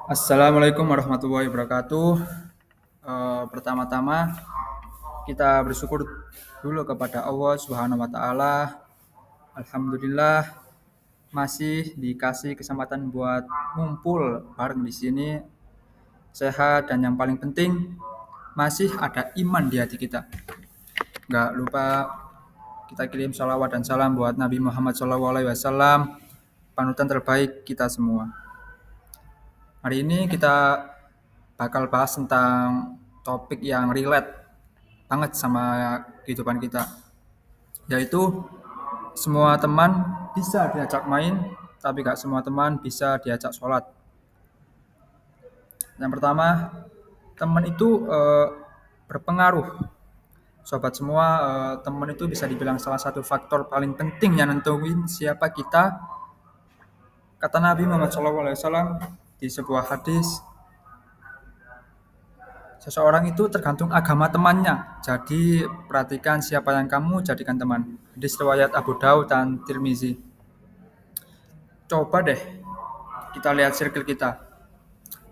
Assalamualaikum warahmatullahi wabarakatuh. Pertama-tama kita bersyukur dulu kepada Allah Subhanahu wa taala. Alhamdulillah masih dikasih kesempatan buat ngumpul bareng di sini sehat dan yang paling penting masih ada iman di hati kita. Nggak lupa kita kirim salawat dan salam buat Nabi Muhammad SAW, panutan terbaik kita semua. Hari ini kita bakal bahas tentang topik yang relate banget sama kehidupan kita, yaitu semua teman bisa diajak main, tapi gak semua teman bisa diajak sholat. Yang pertama, teman itu berpengaruh. Sobat semua, teman itu bisa dibilang salah satu faktor paling penting yang nentuin siapa kita. Kata Nabi Muhammad SAW di sebuah hadis, seseorang itu tergantung agama temannya. Jadi perhatikan siapa yang kamu jadikan teman. Hadis riwayat Abu Daud dan Tirmizi. Coba deh kita lihat circle kita.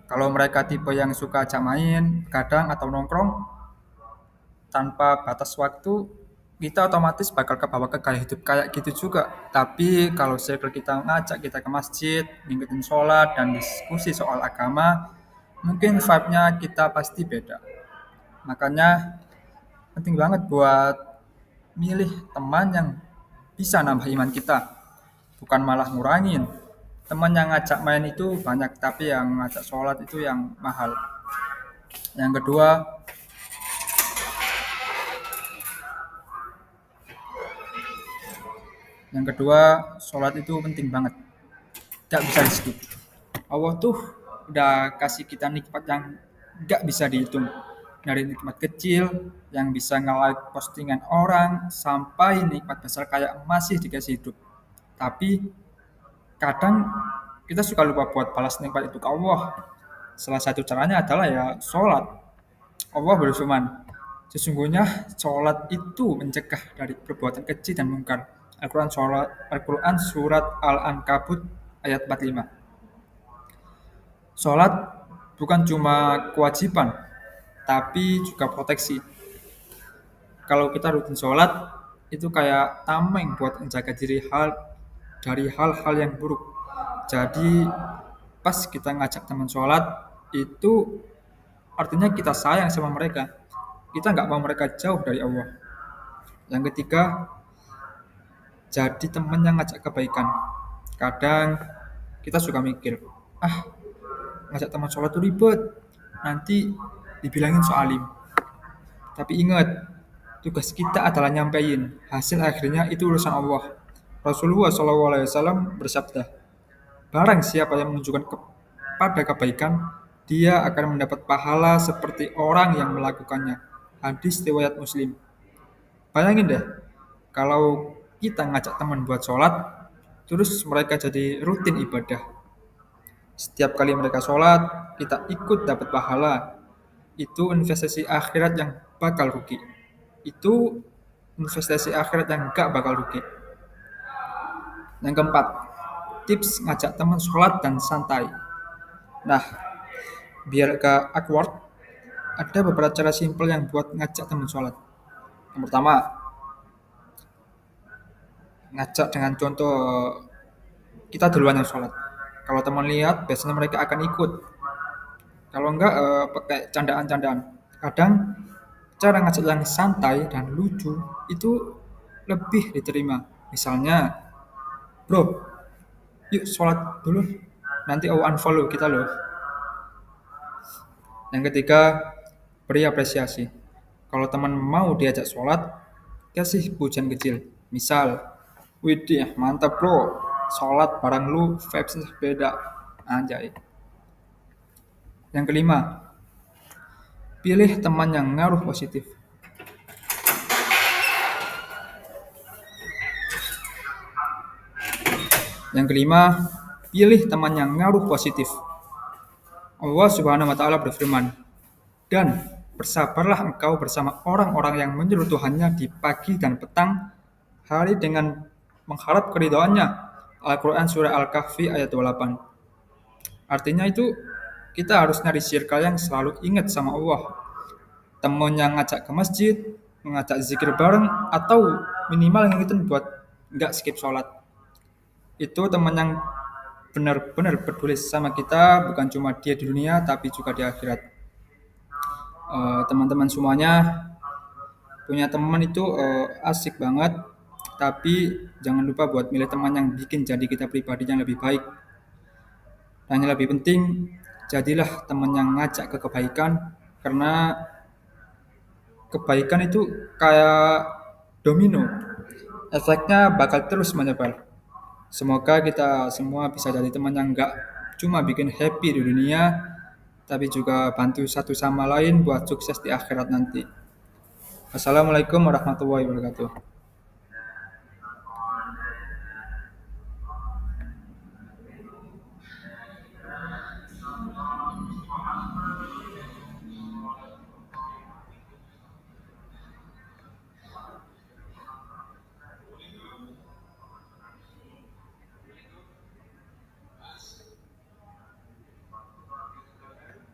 Kalau mereka tipe yang suka ajak main, kadang atau nongkrong tanpa batas waktu, kita otomatis bakal kebawa ke gaya hidup kayak gitu juga. Tapi kalau circle kita ngajak kita ke masjid, ngikutin sholat dan diskusi soal agama, mungkin vibe-nya kita pasti beda. Makanya penting banget buat milih teman yang bisa nambah iman kita, bukan malah ngurangin. Teman yang ngajak main itu banyak, tapi yang ngajak sholat itu yang mahal. Yang kedua, sholat itu penting banget. Gak bisa di skip. Allah tuh udah kasih kita nikmat yang gak bisa dihitung. Dari nikmat kecil yang bisa nge-like postingan orang sampai nikmat besar kayak masih dikasih hidup. Tapi kadang kita suka lupa buat balas nikmat itu ke Allah. Salah satu caranya adalah ya sholat. Allah berfirman, sesungguhnya sholat itu mencegah dari perbuatan kecil dan mungkar. Al-Quran surat Al-Ankabut ayat 45. Sholat bukan cuma kewajiban, tapi juga proteksi. Kalau kita rutin sholat, itu kayak tameng buat menjaga diri dari hal-hal yang buruk. Jadi pas kita ngajak teman sholat, itu artinya kita sayang sama mereka. Kita nggak mau mereka jauh dari Allah. Yang ketiga, jadi teman yang ngajak kebaikan. Kadang kita suka mikir, ngajak teman sholat itu ribet, nanti dibilangin soalim. Tapi ingat, tugas kita adalah nyampein. Hasil akhirnya itu urusan Allah. Rasulullah SAW bersabda, barang siapa yang menunjukkan kepada kebaikan, dia akan mendapat pahala seperti orang yang melakukannya. Hadis riwayat Muslim. Bayangin deh, kalau kita ngajak teman buat sholat, terus mereka jadi rutin ibadah. Setiap kali mereka sholat, kita ikut dapat pahala. Itu investasi akhirat yang bakal rugi. Itu investasi akhirat yang gak bakal rugi. Yang keempat, tips ngajak teman sholat dan santai. Nah, biar gak awkward, ada beberapa cara simpel yang buat ngajak teman sholat. Yang pertama, ngajak dengan contoh kita duluan yang sholat. Kalau teman lihat, biasanya mereka akan ikut. Kalau enggak, pakai candaan-candaan. Kadang cara ngajak yang santai dan lucu itu lebih diterima. Misalnya, bro, yuk sholat dulu, nanti aku unfollow kita loh. Yang ketiga, beri apresiasi. Kalau teman mau diajak sholat, kasih pujian kecil. Misal, widih mantap bro, sholat bareng lu vibes-nya beda. Anjay. Yang kelima, pilih teman yang ngaruh positif. Yang kelima, pilih teman yang ngaruh positif. Allah Subhanahu wa taala berfirman, "Dan bersabarlah engkau bersama orang-orang yang menyeru Tuhannya di pagi dan petang hari dengan mengharap keridhaannya." Al-Quran surah Al-Kahfi ayat 28. Artinya itu kita harus nyari circle yang selalu ingat sama Allah. Temen yang ngajak ke masjid, ngajak zikir bareng, atau minimal ngingetin buat nggak skip sholat. Itu teman yang benar-benar peduli sama kita, bukan cuma dia di dunia, tapi juga di akhirat. Teman-teman semuanya punya teman itu asik banget, tapi jangan lupa buat milih teman yang bikin jadi kita pribadi yang lebih baik. Dan yang lebih penting, jadilah teman yang ngajak ke kebaikan, karena kebaikan itu kayak domino, efeknya bakal terus menyebar. Semoga kita semua bisa jadi teman yang nggak cuma bikin happy di dunia, tapi juga bantu satu sama lain buat sukses di akhirat nanti. Assalamualaikum warahmatullahi wabarakatuh.